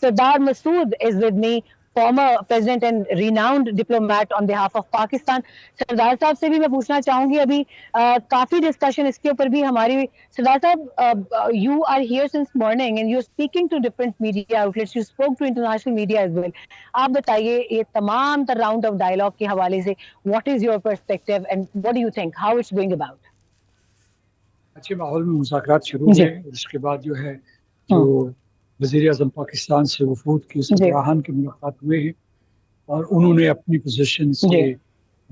Sardar Masood is with me, former president and renowned diplomat on behalf of Pakistan. सरदार साहब से भी मैं पूछना चाहूंगी, अभी काफी डिस्कशन इसके ऊपर भी हमारी। सरदार साहब, you are here since morning and you're speaking to different media outlets. You spoke to international media as well. आप बताइए ये तमाम तर राउंड ऑफ डायलॉग के हवाले से, what is your perspective and what do you think how it's going about? अच्छे माहौल में मुज़ाकरात शुरू हुए और उसके बाद जो है जो वज़ीर आज़म पाकिस्तान से वफूद की सराहन की मुलाकात हुए हैं और उन्होंने अपनी पोजीशन से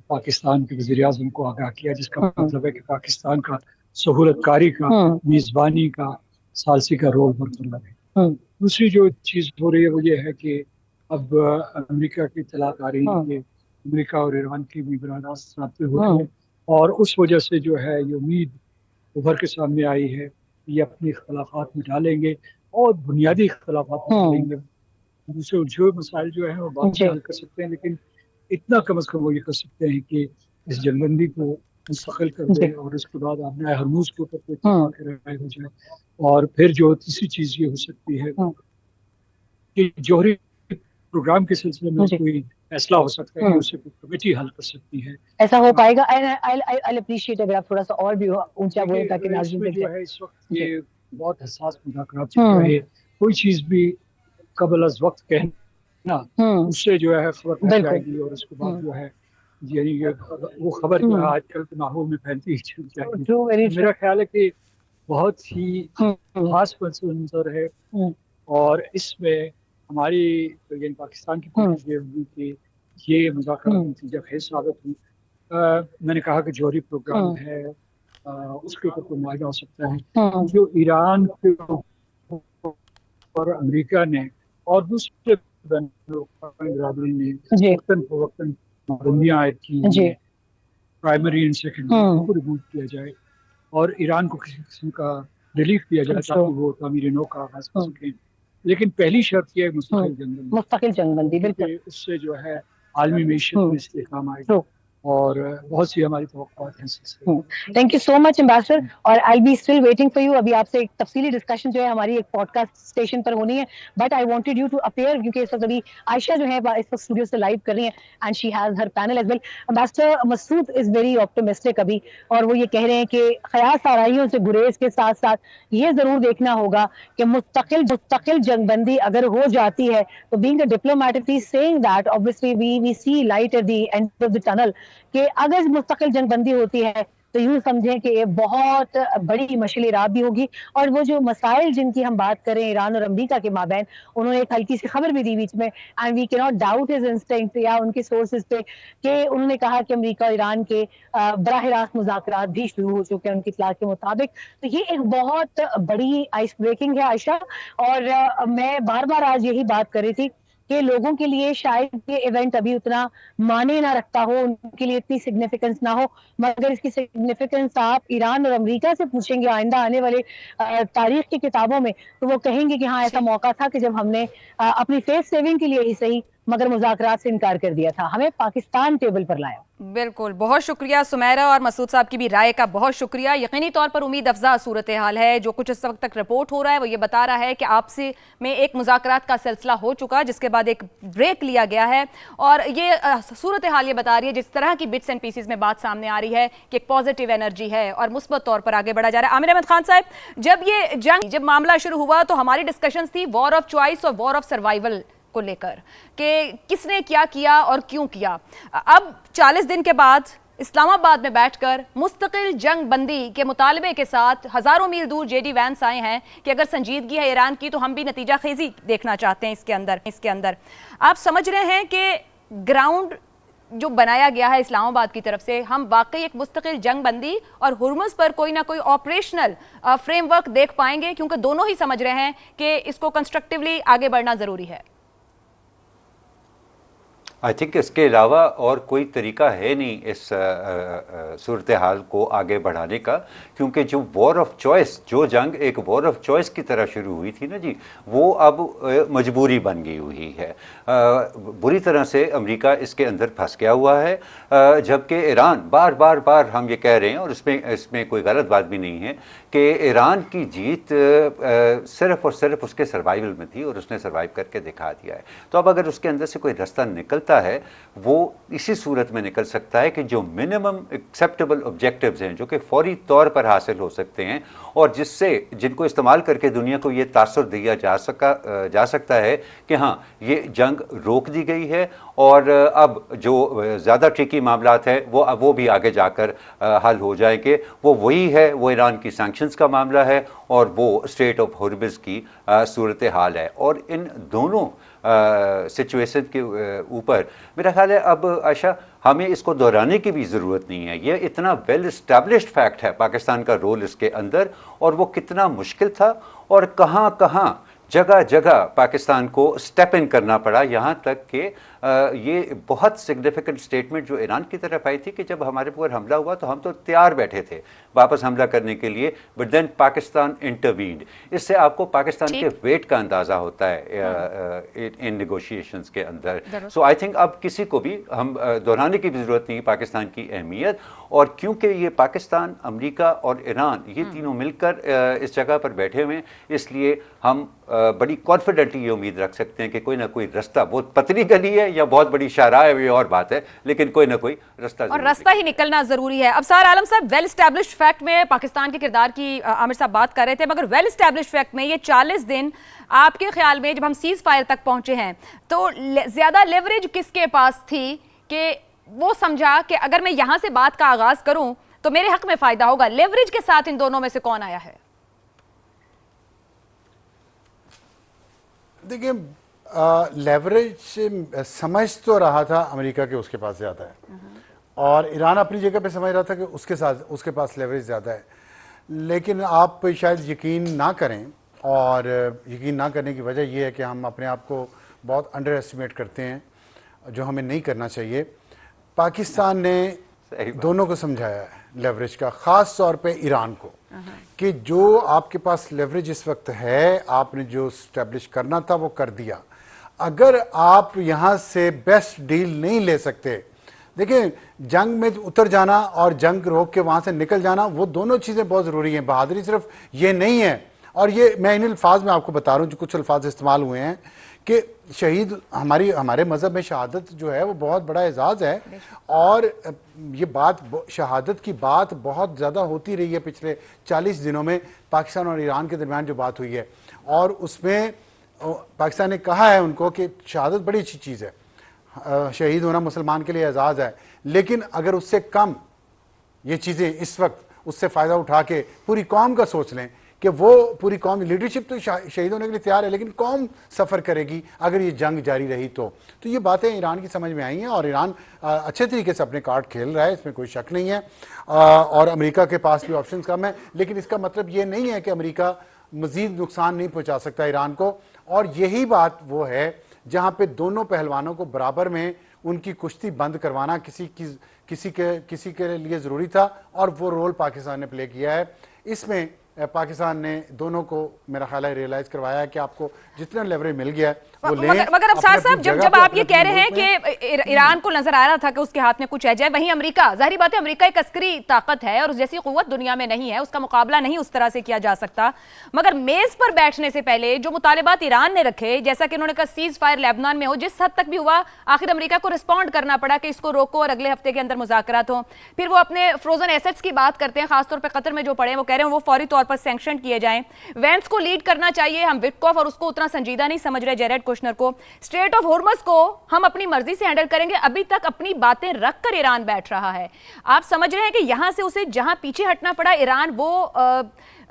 पाकिस्तान के वज़ीर आज़म को आगाह किया, जिसका मतलब है कि पाकिस्तान का सहूलतकारी का, मेज़बानी का, सालसी का रोल बरकरार है। दूसरी जो चीज़ हो रही है वो ये है कि अब अमेरिका की इत्तलात आ रही है कि अमेरिका और ईरान की भी बरामद राब्ते हो रहे हैं और उस वजह से जो है ये उम्मीद उभर के सामने आई है ये अपने इख्तलाफात मिटा लेंगे और बुनियादी इख्तलाफात मिटा लेंगे। दूसरे उलझे हुए मसाइल जो है वो बाद में हल कर सकते हैं, लेकिन इतना कम अज़ कम वो ये कर सकते हैं कि इस जंगबंदी को मुस्तकिल कर दें और उसके बाद आपने हरमुज के ऊपर कोई राय हो जाए। और फिर जो तीसरी चीज़ ये हो सकती है कि जौहरी प्रोग्राम के सिलसिले में कोई फैसला हो सकता है कि उसे कमेटी हल कर सकती है। ऐसा हो पाएगा? I'll appreciate अगर आप थोड़ा सा और भी ऊंचा बोले ताकि नाज़रीन जो है इस वक्त ये बहुत हसास मुज़ाकरात चल रहे हैं। कोई चीज़ भी कबल अज़ वक्त कहना उससे जो है खबर फैल जाएगी और उसके बाद जो है यानी वो खबर जो है आजकल के माहौल में फैलती चल जाएगी। मेरा ख्याल है कि बहुत ही खास मंजर है और इसमें हमारी यानी पाकिस्तान की कोशिश ये होगी कि ये मुज़ाकरात नतीजा खेज साबित हुई। मैंने कहा कि जौहरी प्रोग्राम है उसके ऊपर कोई मुआहदा हो सकता है। जो ईरान के और अमेरिका ने और दूसरे बरादरी ने वक्तन फवक्तन पाबंदियां आयद की हैं, प्राइमरी एंड सेकेंडरी को रिमूव किया जाए और ईरान को किसी किस्म का रिलीफ दिया जाए ताकि वो तामीर नौ का आगाज कर सकें। लेकिन पहली शर्त यह है मुस्तकिल जंगबंदी, बिल्कुल उससे जो है आलमी मीशत में इस्तेहकाम आएगा और बहुत सी हमारी तवक्कुआत हैं। Thank you so much ambassador और I be still waiting for you. अभी आपसे एक तफसीली डिस्कशन जो है हमारी एक पॉडकास्ट स्टेशन पर होनी है, but I wanted you to appear क्योंकि इस वक्त अभी आयशा जो है इस वक्त स्टूडियो से लाइव कर रही है and she has her panel as well. Ambassador Masood is very optimistic अभी और वो ये कह रहे हैं कि ख़यास आराइयों से गुरेज के साथ साथ ये जरूर देखना होगा कि मुस्तकिल जंगबंदी अगर हो जाती है तो being a diplomat he saying that obviously we see light at the end of the tunnel कि अगर मुस्तकिल जंगबंदी होती है तो यूं समझें कि ये बहुत बड़ी मशली राह भी होगी और वो जो मसाइल जिनकी हम बात करें ईरान और अमेरिका के माबैन, उन्होंने एक हल्की सी खबर भी दी बीच में and we can not doubt his instinct या उनके सोर्सेज पे कि उन्होंने कहा कि अमेरिका और ईरान के बराह रास्त मुज़ाकरात भी शुरू हो चुके हैं उनकी इत्तला के मुताबिक। तो ये एक बहुत बड़ी आइस ब्रेकिंग है आयशा और मैं बार बार आज यही बात कर रही थी कि लोगों के लिए शायद ये इवेंट अभी उतना माने ना रखता हो, उनके लिए इतनी सिग्निफिकेंस ना हो, मगर इसकी सिग्निफिकेंस आप ईरान और अमेरिका से पूछेंगे आइंदा आने वाले तारीख की किताबों में तो वो कहेंगे कि हाँ ऐसा मौका था कि जब हमने अपनी फेस सेविंग के लिए ही सही मगर मुज़ाकरात से इनकार कर दिया था, हमें पाकिस्तान टेबल पर लाया। बिल्कुल, बहुत शुक्रिया सुमेरा और मसूद साहब की भी राय का बहुत शुक्रिया। यकीनी तौर पर उम्मीद अफजा सूरत हाल है। जो कुछ इस वक्त तक रिपोर्ट हो रहा है वो ये बता रहा है कि आपसी में एक मुज़ाकरात का सिलसिला हो चुका जिसके बाद एक ब्रेक लिया गया है और ये सूरत हाल ये बता रही है जिस तरह की बिट्स एंड पीसेस में बात सामने आ रही है कि एक पॉजिटिव एनर्जी है और मुस्बत तौर पर आगे बढ़ा जा रहा है। आमिर अहमद खान साहब, जब मामला शुरू हुआ तो हमारी डिस्कशंस थी वॉर ऑफ चॉइस और वॉर ऑफ सर्वाइवल को लेकर कि किसने क्या किया और क्यों किया। अब 40 दिन के बाद इस्लामाबाद में बैठकर मुस्तकिल जंग बंदी के मुतालबे के साथ हजारों मील दूर जेडी वैंस आए हैं कि अगर संजीदगी है ईरान की तो हम भी नतीजा खेजी देखना चाहते हैं इसके अंदर। आप समझ रहे हैं कि ग्राउंड जो बनाया गया है इस्लामाबाद की तरफ से हम वाकई एक मुस्तकिल जंग बंदी और हुर्मुज पर कोई ना कोई ऑपरेशनल फ्रेमवर्क देख पाएंगे, क्योंकि दोनों ही समझ रहे हैं कि इसको कंस्ट्रक्टिवली आगे बढ़ना जरूरी है। आई थिंक इसके अलावा और कोई तरीका है नहीं इस सूरत हाल को आगे बढ़ाने का, क्योंकि जो वॉर ऑफ चॉइस, जो जंग एक वॉर ऑफ चॉइस की तरह शुरू हुई थी ना जी, वो अब मजबूरी बन गई हुई है। बुरी तरह से अमेरिका इसके अंदर फंस गया हुआ है, जबकि ईरान बार बार हम ये कह रहे हैं, और इसमें कोई गलत बात भी नहीं है कि ईरान की जीत सिर्फ और सिर्फ उसके सर्वाइवल में थी और उसने सर्वाइव करके दिखा दिया है। तो अब अगर उसके अंदर से कोई रास्ता निकलता है, वो इसी सूरत में निकल सकता है कि जो मिनिमम एक्सेप्टेबल ऑब्जेक्टिव्स हैं, जो कि फौरी तौर पर हासिल हो सकते हैं और जिनको इस्तेमाल करके दुनिया को ये तासुर दिया जा सकता है कि हाँ, ये जंग रोक दी गई है और अब जो ज़्यादा ट्रिकी मामलात है वो भी आगे जाकर हल हो जाएंगे। वो वही है, वो ईरान की सैंक्शंस का मामला है और वो स्टेट ऑफ हॉर्रिबिल्स की सूरत हाल है। और इन दोनों सिचुएशन के ऊपर मेरा ख्याल है अब आयशा हमें इसको दोहराने की भी ज़रूरत नहीं है। ये इतना वेल इस्टेब्लिश्ड फैक्ट है पाकिस्तान का रोल इसके अंदर, और वो कितना मुश्किल था और कहाँ कहाँ जगह जगह पाकिस्तान को स्टेप इन करना पड़ा, यहाँ तक कि ये बहुत सिग्निफिकेंट स्टेटमेंट जो ईरान की तरफ आई थी कि जब हमारे ऊपर हमला हुआ तो हम तो तैयार बैठे थे वापस हमला करने के लिए, बट देन पाकिस्तान इंटरवीन्ड। इससे आपको पाकिस्तान के वेट का अंदाज़ा होता है इन नेगोशिएशंस के अंदर। सो आई थिंक अब किसी को भी हम दोहराने की भी ज़रूरत नहीं पाकिस्तान की अहमियत, और क्योंकि ये पाकिस्तान, अमेरिका और ईरान ये तीनों मिलकर इस जगह पर बैठे हुए हैं, इसलिए हम बड़ी कॉन्फिडेंटली ये उम्मीद रख सकते हैं कि कोई ना कोई रास्ता, बहुत पतली गली है या बहुत बड़ी शाहराह है ये और बात है, लेकिन कोई ना कोई रास्ता, और रास्ता ही निकलना जरूरी है। अब सर आलम साहब, वेल एस्टैब्लिश्ड फैक्ट में पाकिस्तान के किरदार की आमिर साहब बात कर रहे थे, मगर वेल एस्टैब्लिश्ड फैक्ट में ये 40 दिन आपके ख्याल में जब हम सीज फायर तक पहुंचे हैं तो ज्यादा लेवरेज किसके पास थी कि वो समझा कि अगर मैं यहां से बात का आगाज करूं तो मेरे हक में फायदा होगा? लेवरेज के साथ इन दोनों में से कौन आया है? देखिए, लेवरेज समझ तो रहा था अमेरिका के उसके पास ज़्यादा है, और ईरान अपनी जगह पे समझ रहा था कि उसके पास लेवरेज ज़्यादा है। लेकिन आप शायद यकीन ना करें, और यकीन ना करने की वजह यह है कि हम अपने आप को बहुत अंडर एस्टिमेट करते हैं, जो हमें नहीं करना चाहिए। पाकिस्तान ने दोनों को समझाया है लेवरेज का, ख़ास तौर पे ईरान को, कि जो आपके पास लेवरेज इस वक्त है, आपने जो स्टैब्लिश करना था वो कर दिया। अगर आप यहाँ से बेस्ट डील नहीं ले सकते, देखिए जंग में उतर जाना और जंग रोक के वहाँ से निकल जाना, वो दोनों चीज़ें बहुत ज़रूरी हैं। बहादुरी सिर्फ ये नहीं है, और ये मैं इन अल्फाज में आपको बता रहा हूँ जो कुछ अल्फाज इस्तेमाल हुए हैं कि शहीद, हमारे मज़हब में शहादत जो है वो बहुत बड़ा एजाज़ है, और ये बात, शहादत की बात बहुत ज़्यादा होती रही है पिछले 40 दिनों में पाकिस्तान और ईरान के दरमियान जो बात हुई है, और उसमें पाकिस्तान ने कहा है उनको कि शहादत बड़ी अच्छी चीज़ है, शहीद होना मुसलमान के लिए एजाज़ है, लेकिन अगर उससे कम ये चीज़ें इस वक्त उससे फ़ायदा उठा के पूरी कौम का सोच लें कि वो पूरी कौम, लीडरशिप तो शहीद होने के लिए तैयार है, लेकिन कौम सफ़र करेगी अगर ये जंग जारी रही तो ये बातें ईरान की समझ में आई हैं, और ईरान अच्छे तरीके से अपने कार्ड खेल रहा है, इसमें कोई शक नहीं है। और अमेरिका के पास भी ऑप्शन कम है, लेकिन इसका मतलब ये नहीं है कि अमेरिका मज़ीद नुकसान नहीं पहुँचा सकता ईरान को। और यही बात वो है जहाँ पर दोनों पहलवानों को बराबर में उनकी कुश्ती बंद करवाना किसी के लिए ज़रूरी था, और वो रोल पाकिस्तान ने प्ले किया है। इसमें पाकिस्तान ने दोनों को मेरा ख्याल है रियलाइज करवाया है कि आपको जितना लेवरेज मिल गया है वो लें। मगर अब साहब जब आप ये कह रहे हैं कि ईरान को नजर आ रहा था कि उसके हाथ में कुछ है, जाए वहीं अमेरिका, जाहिर बात है अमेरिका एक अस्करी ताकत है और उस जैसी कुव्वत दुनिया में नहीं है, उसका मुकाबला नहीं उस तरह से किया जा सकता। मगर मेज पर बैठने से पहले जो मुतालिबात ईरान ने रखे, जैसा कि उन्होंने कहा सीज फायर लेबनान में हो, जिस हद तक भी हुआ आखिर अमेरिका को रिस्पॉन्ड करना पड़ा कि इसको रोको और अगले हफ्ते के अंदर मुज़ाकरात हो। फिर वो अपने फ्रोजन एसेट्स की बात करते हैं, खासतौर पर कतर में जो पड़े हैं, वो कह रहे हैं वो फौरी तौर पर सैंक्शन किए जाएं। वेंस को लीड करना चाहिए, हम विटकॉफ और उसको उतना संजीदा नहीं समझ रहे, जेरेड कुशनर को। स्ट्रेट ऑफ हॉर्मज़ को हम अपनी मर्जी से हैंडल करेंगे, अभी तक अपनी बातें रखकर ईरान बैठ रहा है। आप समझ रहे हैं कि यहां से उसे जहां पीछे हटना पड़ा ईरान, वो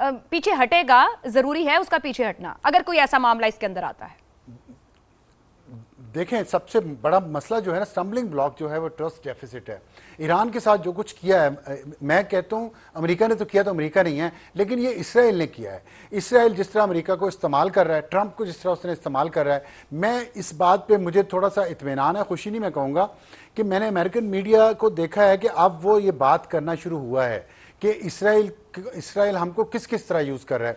पीछे हटेगा, जरूरी है उसका पीछे हटना अगर कोई ऐसा मामला इसके अंदर आता है? देखें, सबसे बड़ा मसला जो है ना, स्टम्बलिंग ब्लॉक जो है वो ट्रस्ट डेफिसिट है। ईरान के साथ जो कुछ किया है, मैं कहता हूँ अमेरिका ने तो किया, तो अमेरिका नहीं है, लेकिन ये इसराइल ने किया है। इसराइल जिस तरह अमेरिका को इस्तेमाल कर रहा है, ट्रंप को जिस तरह उसने इस्तेमाल कर रहा है, मैं इस बात पे मुझे थोड़ा सा इत्मीनान है, खुशी नहीं मैं कहूँगा, कि मैंने अमेरिकन मीडिया को देखा है कि अब वो ये बात करना शुरू हुआ है कि इसराइल हमको किस किस तरह यूज़ कर रहा है।